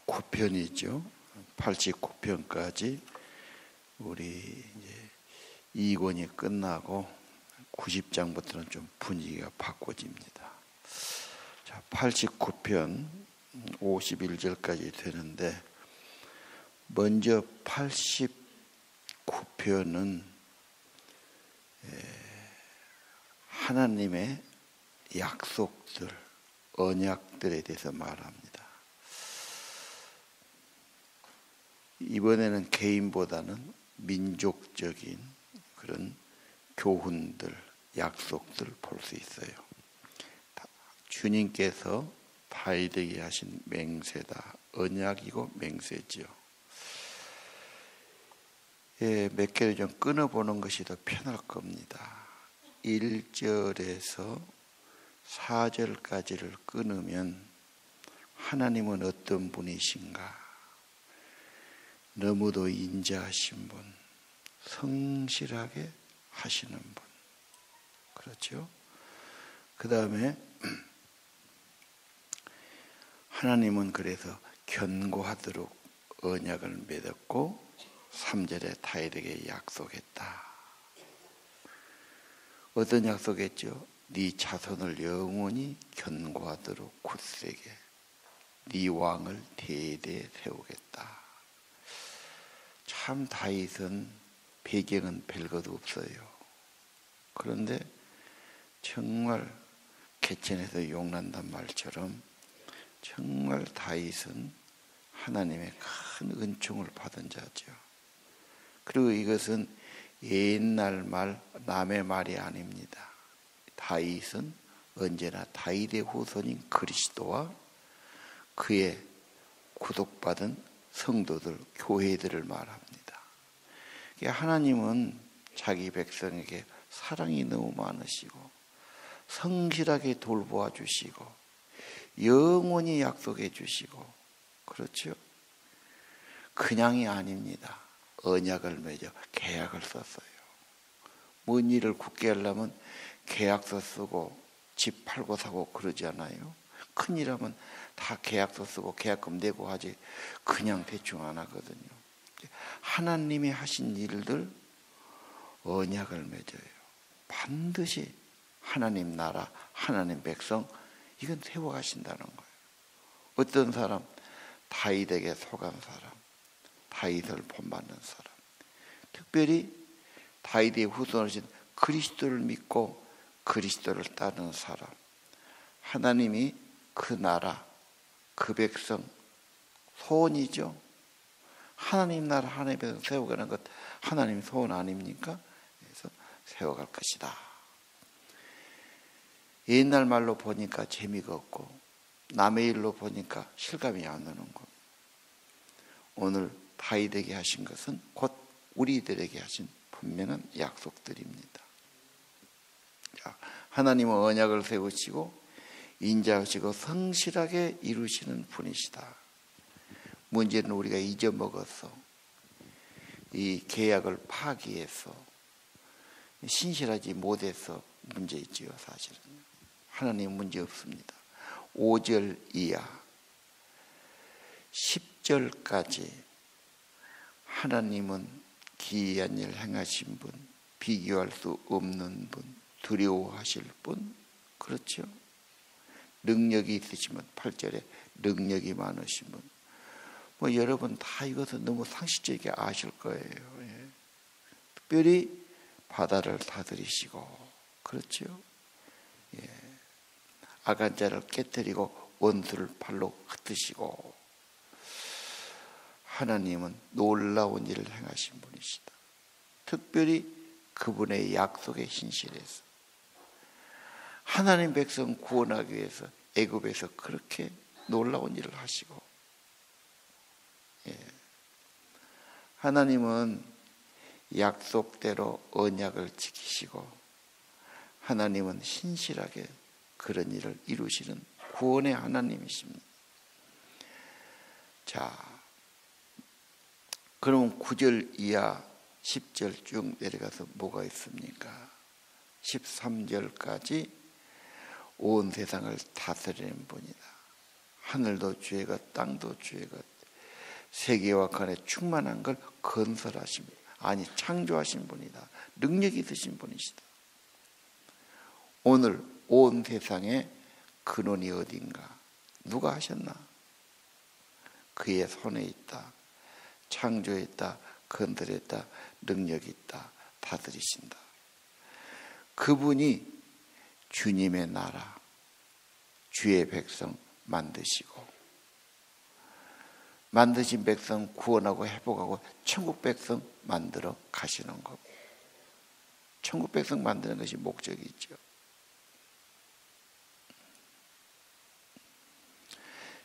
89편이죠. 89편까지 우리 이제 2권이 끝나고 90장부터는 좀 분위기가 바꿔집니다. 자, 89편 51절까지 되는데, 먼저 89편은 하나님의 약속들, 언약들에 대해서 말합니다. 이번에는 개인보다는 민족적인 그런 교훈들, 약속들 볼 수 있어요. 주님께서 다윗에게 하신 맹세다. 언약이고 맹세죠. 몇 개를 좀 끊어보는 것이 더 편할 겁니다. 1절에서 4절까지를 끊으면 하나님은 어떤 분이신가? 너무도 인자하신 분, 성실하게 하시는 분. 그렇죠? 그 다음에 하나님은 그래서 견고하도록 언약을 맺었고 3절에 다윗에게 약속했다. 어떤 약속했죠? 네 자손을 영원히 견고하도록 굳세게 네 왕을 대대에 세우겠다. 참 다윗은 배경은 별것도 없어요. 그런데 정말 개천에서 용난단 말처럼 정말 다윗은 하나님의 큰 은총을 받은 자죠. 그리고 이것은 옛날 말, 남의 말이 아닙니다. 다윗은 언제나 다윗의 후손인 그리스도와 그의 구속받은 성도들, 교회들을 말합니다. 하나님은 자기 백성에게 사랑이 너무 많으시고 성실하게 돌보아 주시고 영원히 약속해 주시고, 그렇죠? 그냥이 아닙니다. 언약을 맺어 계약을 썼어요. 뭔 일을 굳게 하려면 계약서 쓰고 집 팔고 사고 그러지 않아요? 큰일하면 다 계약서 쓰고 계약금 내고 하지 그냥 대충 안 하거든요. 하나님이 하신 일들 언약을 맺어요. 반드시 하나님 나라, 하나님 백성 이건 세워가신다는 거예요. 어떤 사람? 다윗에게 속한 사람, 다윗을 본받는 사람, 특별히 다윗의 후손이신 그리스도를 믿고 그리스도를 따르는 사람, 하나님이 그 나라, 그 백성 소원이죠. 하나님 나라, 하나님 백성 세워가는 것 하나님 소원 아닙니까? 그래서 세워갈 것이다. 옛날 말로 보니까 재미가 없고 남의 일로 보니까 실감이 안 나는 것. 오늘 다윗에게 하신 것은 곧 우리들에게 하신 분명한 약속들입니다. 자, 하나님은 언약을 세우시고 인자하시고 성실하게 이루시는 분이시다. 문제는 우리가 잊어먹어서 이 계약을 파기해서 신실하지 못해서 문제이지요. 사실은 하나님 문제 없습니다. 5절 이하 10절까지 하나님은 기이한 일 행하신 분, 비교할 수 없는 분, 두려워하실 분, 그렇죠? 능력이 있으시면 8절에 능력이 많으신 분. 뭐 여러분 다 이것은 너무 상식적이게 아실 거예요. 예. 특별히 바다를 다스리시고, 그렇죠? 예. 악한 자를 깨뜨리고 원수를 발로 흩으시고, 하나님은 놀라운 일을 행하신 분이시다. 특별히 그분의 약속에 신실해서 하나님 백성 구원하기 위해서 애굽에서 그렇게 놀라운 일을 하시고, 예. 하나님은 약속대로 언약을 지키시고 하나님은 신실하게 그런 일을 이루시는 구원의 하나님이십니다. 자, 그럼 9절 이하 10절 쭉 내려가서 뭐가 있습니까? 13절까지 온 세상을 다스리는 분이다. 하늘도 주의 것, 땅도 주의 것, 세계와 간에 충만한 걸 건설하신 분, 아니 창조하신 분이다. 능력이 있으신 분이시다. 오늘 온 세상에 근원이 어딘가? 누가 하셨나? 그의 손에 있다. 창조했다. 건설했다. 능력이 있다. 다스리신다. 그분이 주님의 나라, 주의 백성 만드시고, 만드신 백성 구원하고 회복하고 천국 백성 만들어 가시는 것. 천국 백성 만드는 것이 목적이 있죠.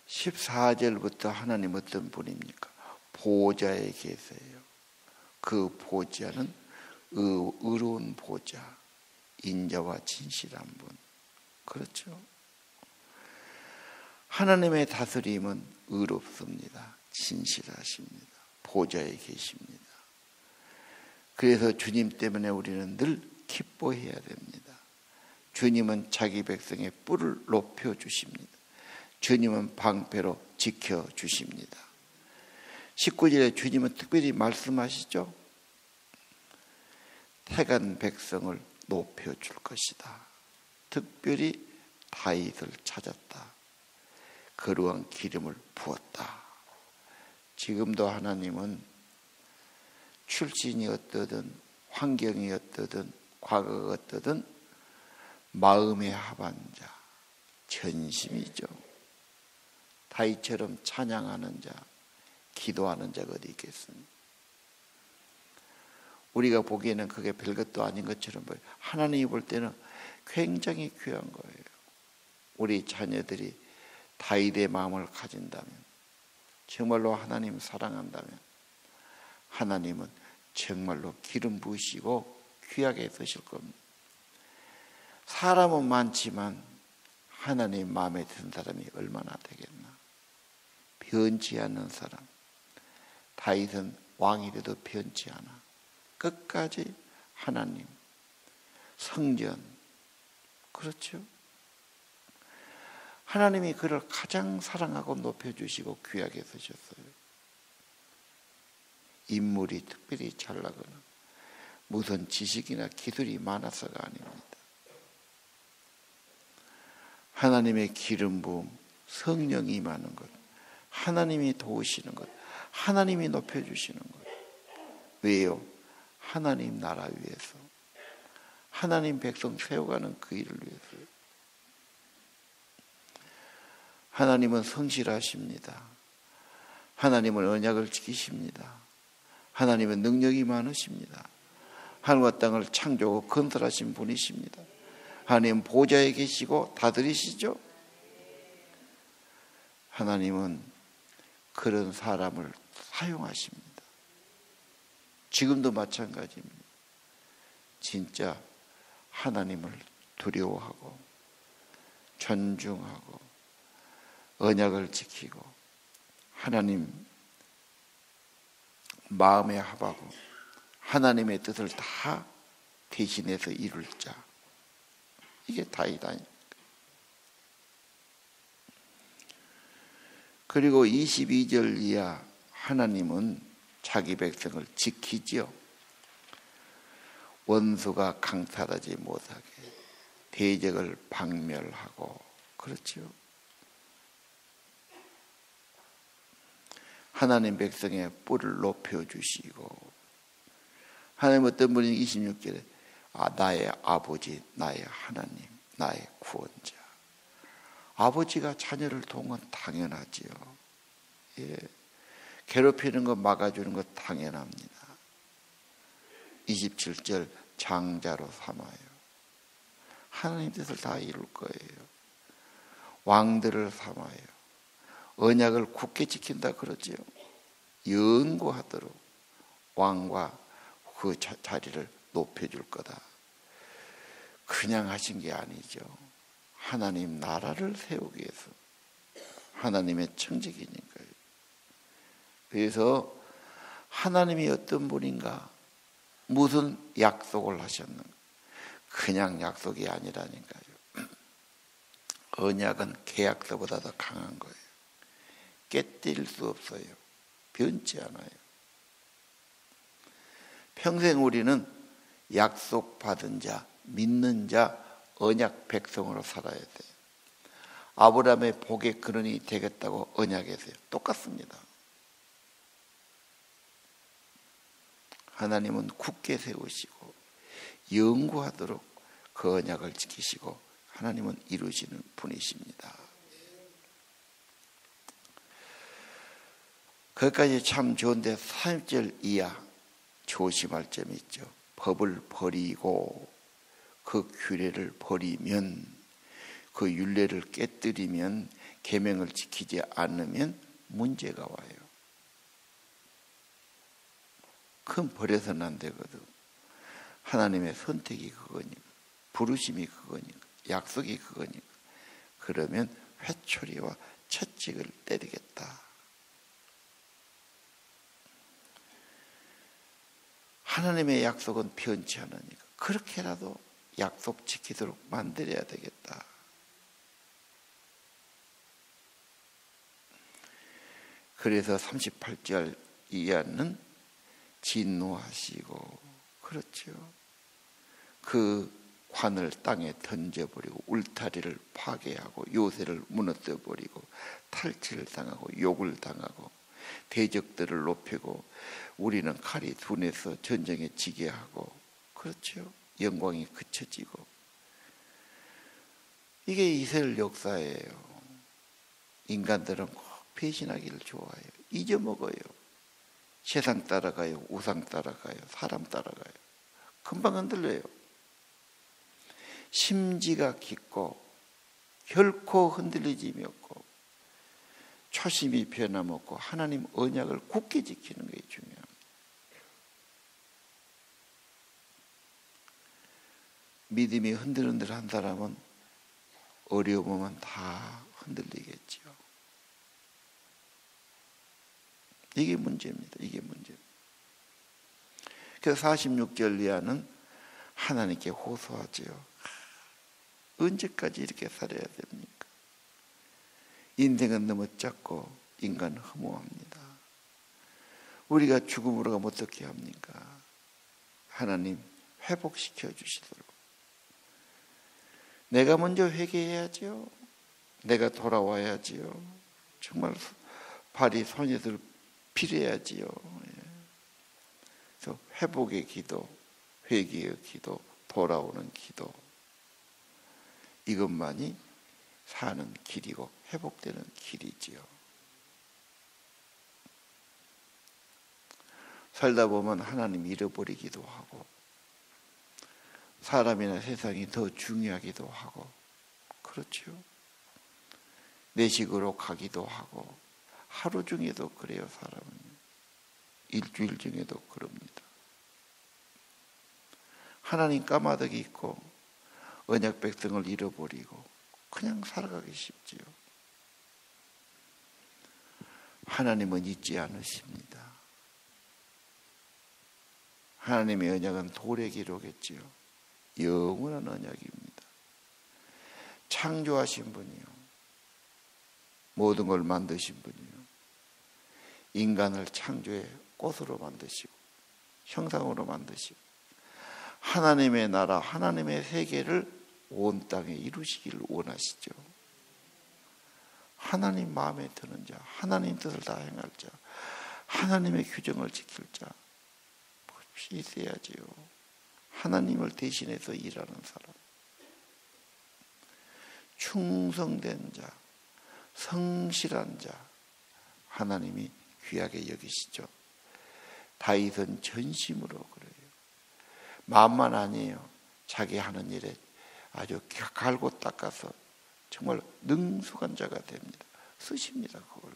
14절부터 하나님 어떤 분입니까? 보좌에 계세요. 그 보좌는 의로운 보좌, 인자와 진실한 분. 그렇죠. 하나님의 다스림은 의롭습니다. 진실하십니다. 보좌에 계십니다. 그래서 주님 때문에 우리는 늘 기뻐해야 됩니다. 주님은 자기 백성의 뿔을 높여주십니다. 주님은 방패로 지켜주십니다. 19절에 주님은 특별히 말씀하시죠. 택한 백성을 높여줄 것이다. 특별히 다윗을 찾았다. 거룩한 기름을 부었다. 지금도 하나님은 출신이 어떠든 환경이 어떠든 과거가 어떠든 마음에 합한 자, 전심이죠. 다윗처럼 찬양하는 자, 기도하는 자가 어디 있겠습니까? 우리가 보기에는 그게 별것도 아닌 것처럼 보여요. 하나님이 볼 때는 굉장히 귀한 거예요. 우리 자녀들이 다윗의 마음을 가진다면, 정말로 하나님 사랑한다면 하나님은 정말로 기름 부으시고 귀하게 쓰실 겁니다. 사람은 많지만 하나님 마음에 드는 사람이 얼마나 되겠나. 변치 않는 사람. 다윗은 왕이 돼도 변치 않아. 끝까지 하나님, 성전. 그렇죠. 하나님이 그를 가장 사랑하고 높여주시고 귀하게 쓰셨어요. 인물이 특별히 잘나거나 무슨 지식이나 기술이 많아서가 아닙니다. 하나님의 기름 부음, 성령이 임하는 것, 하나님이 도우시는 것, 하나님이 높여주시는 것. 왜요? 하나님 나라 위해서, 하나님 백성 세워가는 그 일을 위해서요. 하나님은 성실하십니다. 하나님은 언약을 지키십니다. 하나님은 능력이 많으십니다. 하늘과 땅을 창조하고 건설하신 분이십니다. 하나님 보좌에 계시고 다스리시죠. 하나님은 그런 사람을 사용하십니다. 지금도 마찬가지입니다. 진짜 하나님을 두려워하고 존중하고 언약을 지키고 하나님 마음에 합하고 하나님의 뜻을 다 대신해서 이룰 자, 이게 다윗 아닙니까? 그리고 22절 이하 하나님은 자기 백성을 지키지요. 원수가 강탈하지 못하게 대적을 박멸하고. 그렇죠. 하나님 백성의 뿔을 높여주시고, 하나님 어떤 분이 26절에 나의 아버지, 나의 하나님, 나의 구원자. 아버지가 자녀를 도운 건 당연하지요. 예. 괴롭히는 거 막아주는 거 당연합니다. 27절 장자로 삼아요. 하나님 뜻을 다 이룰 거예요. 왕들을 삼아요. 언약을 굳게 지킨다 그러지요. 연구하도록 왕과 그 자리를 높여줄 거다. 그냥 하신 게 아니죠. 하나님 나라를 세우기 위해서, 하나님의 청지기니까요. 그래서 하나님이 어떤 분인가, 무슨 약속을 하셨는가. 그냥 약속이 아니라니까요. 언약은 계약서보다 더 강한 거예요. 깨뜨릴 수 없어요. 변치 않아요. 평생 우리는 약속받은 자, 믿는 자, 언약 백성으로 살아야 돼요. 아브라함의 복의 근원이 되겠다고 언약했어요. 똑같습니다. 하나님은 굳게 세우시고 영구하도록 그 언약을 지키시고 하나님은 이루시는 분이십니다. 거기까지 참 좋은데 3절 이하 조심할 점이 있죠. 법을 버리고 그 규례를 버리면, 그 율례를 깨뜨리면, 계명을 지키지 않으면 문제가 와요. 그건 버려서는 안 되거든. 하나님의 선택이 그거니까, 부르심이 그거니까, 약속이 그거니까. 그러면 회초리와 채찍을 때리겠다. 하나님의 약속은 변치 않으니까 그렇게라도 약속 지키도록 만들어야 되겠다. 그래서 38절 이하는 진노하시고, 그렇죠. 그 관을 땅에 던져버리고 울타리를 파괴하고 요새를 무너뜨려버리고 탈취를 당하고 욕을 당하고 대적들을 높이고 우리는 칼이 둔해서 전쟁에 지게 하고, 그렇죠. 영광이 그쳐지고. 이게 이스라엘 역사예요. 인간들은 꼭 배신하기를 좋아해요. 잊어먹어요. 세상 따라가요. 우상 따라가요. 사람 따라가요. 금방 흔들려요. 심지가 깊고 결코 흔들리짐이 없고 초심이 변함없고 하나님 언약을 굳게 지키는 게 중요합니다. 믿음이 흔들흔들한 사람은 어려우면 다 흔들리겠죠. 이게 문제입니다. 이게 문제입니다. 그래서 46절 이하는 하나님께 호소하죠. 언제까지 이렇게 살아야 됩니까? 인생은 너무 짧고 인간은 허무합니다. 우리가 죽음으로 가면 어떻게 합니까? 하나님 회복시켜 주시도록. 내가 먼저 회개해야죠. 내가 돌아와야지요. 정말 발이 손에들 필요해야지요. 그래서 회복의 기도, 회개의 기도, 돌아오는 기도, 이것만이 사는 길이고 회복되는 길이지요. 살다 보면 하나님 잃어버리기도 하고 사람이나 세상이 더 중요하기도 하고, 그렇죠. 내 식으로 가기도 하고, 하루 중에도 그래요. 사람은 일주일 중에도 그럽니다. 하나님 까마득이 있고 언약 백성을 잃어버리고 그냥 살아가기 쉽지요. 하나님은 잊지 않으십니다. 하나님의 언약은 돌의 기록이지요. 영원한 언약입니다. 창조하신 분이요, 모든 걸 만드신 분이요, 인간을 창조의 꽃으로 만드시고 형상으로 만드시고 하나님의 나라, 하나님의 세계를 온 땅에 이루시기를 원하시죠. 하나님 마음에 드는 자, 하나님 뜻을 다 행할 자, 하나님의 규정을 지킬 자 없이 있어야지요. 하나님을 대신해서 일하는 사람, 충성된 자, 성실한 자, 하나님이 귀하게 여기시죠. 다윗은 전심으로 그래요. 마음만 아니에요. 자기 하는 일에 아주 갈고 닦아서 정말 능숙한 자가 됩니다. 쓰십니다. 그걸.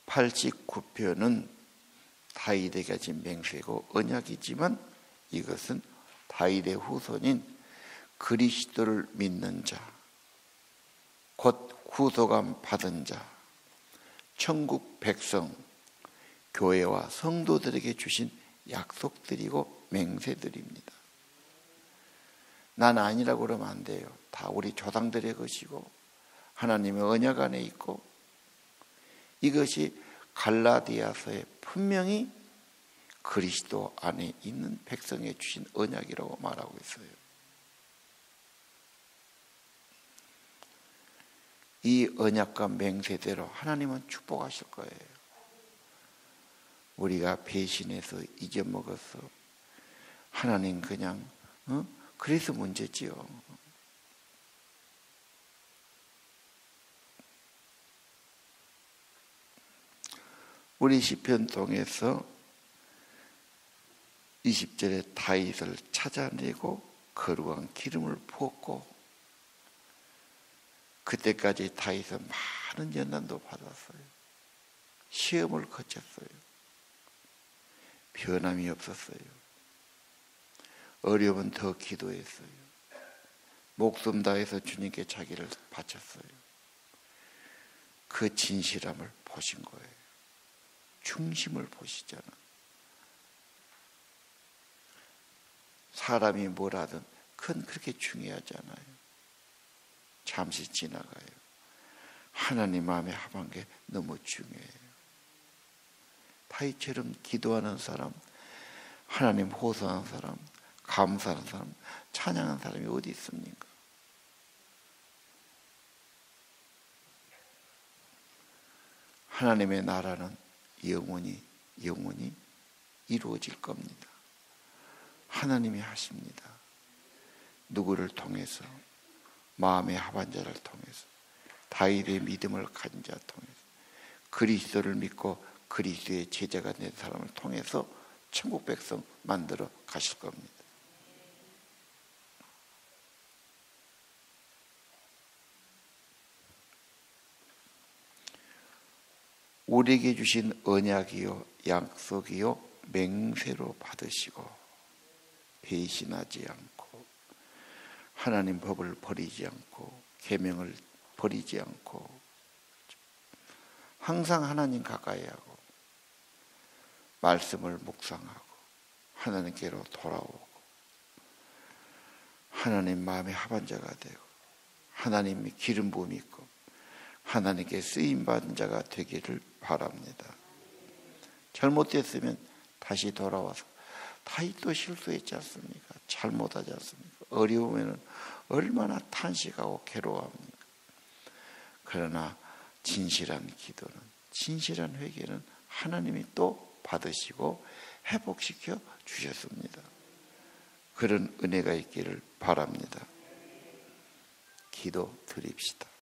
89편은 다윗에게 진 맹세고 언약이지만 이것은 다윗의 후손인 그리스도를 믿는 자, 곧 구속함 받은 자, 천국 백성, 교회와 성도들에게 주신 약속들이고 맹세들입니다. 난 아니라고 그러면 안 돼요. 다 우리 조상들의 것이고 하나님의 언약 안에 있고, 이것이 갈라디아서에 분명히 그리스도 안에 있는 백성에 주신 언약이라고 말하고 있어요. 이 언약과 맹세대로 하나님은 축복하실 거예요. 우리가 배신해서 잊어먹어서 하나님 그냥 그래서 문제지요. 우리 시편 통해서 20절에 다윗을 찾아내고 거룩한 기름을 부었고, 그때까지 다윗은 많은 연단도 받았어요. 시험을 거쳤어요. 변함이 없었어요. 어려우면 더 기도했어요. 목숨 다해서 주님께 자기를 바쳤어요. 그 진실함을 보신 거예요. 중심을 보시잖아. 사람이 뭘 하든 그건 그렇게 중요하지 않아요. 잠시 지나가요. 하나님 마음에 합한 게 너무 중요해요. 다윗처럼 기도하는 사람, 하나님 호소하는 사람, 감사하는 사람, 찬양하는 사람이 어디 있습니까? 하나님의 나라는 영원히 이루어질 겁니다. 하나님이 하십니다. 누구를 통해서? 마음의 합한 자를 통해서, 다윗의 믿음을 가진 자를 통해서, 그리스도를 믿고 그리스도의 제자가 된 사람을 통해서 천국 백성 만들어 가실 겁니다. 우리에게 주신 언약이요 약속이요 맹세로 받으시고, 배신하지 않고 하나님 법을 버리지 않고 계명을 버리지 않고 항상 하나님 가까이 하고 말씀을 묵상하고 하나님께로 돌아오고 하나님 마음에 합한 자가 되고 하나님의 기름 부음이 있고 하나님께 쓰임받은 자가 되기를 바랍니다. 잘못됐으면 다시 돌아와서 다윗도 실수했지 않습니까? 잘못하지 않습니까? 어려우면 얼마나 탄식하고 괴로워합니까? 그러나 진실한 기도는, 진실한 회개는 하나님이 또 받으시고 회복시켜 주셨습니다. 그런 은혜가 있기를 바랍니다. 기도 드립시다.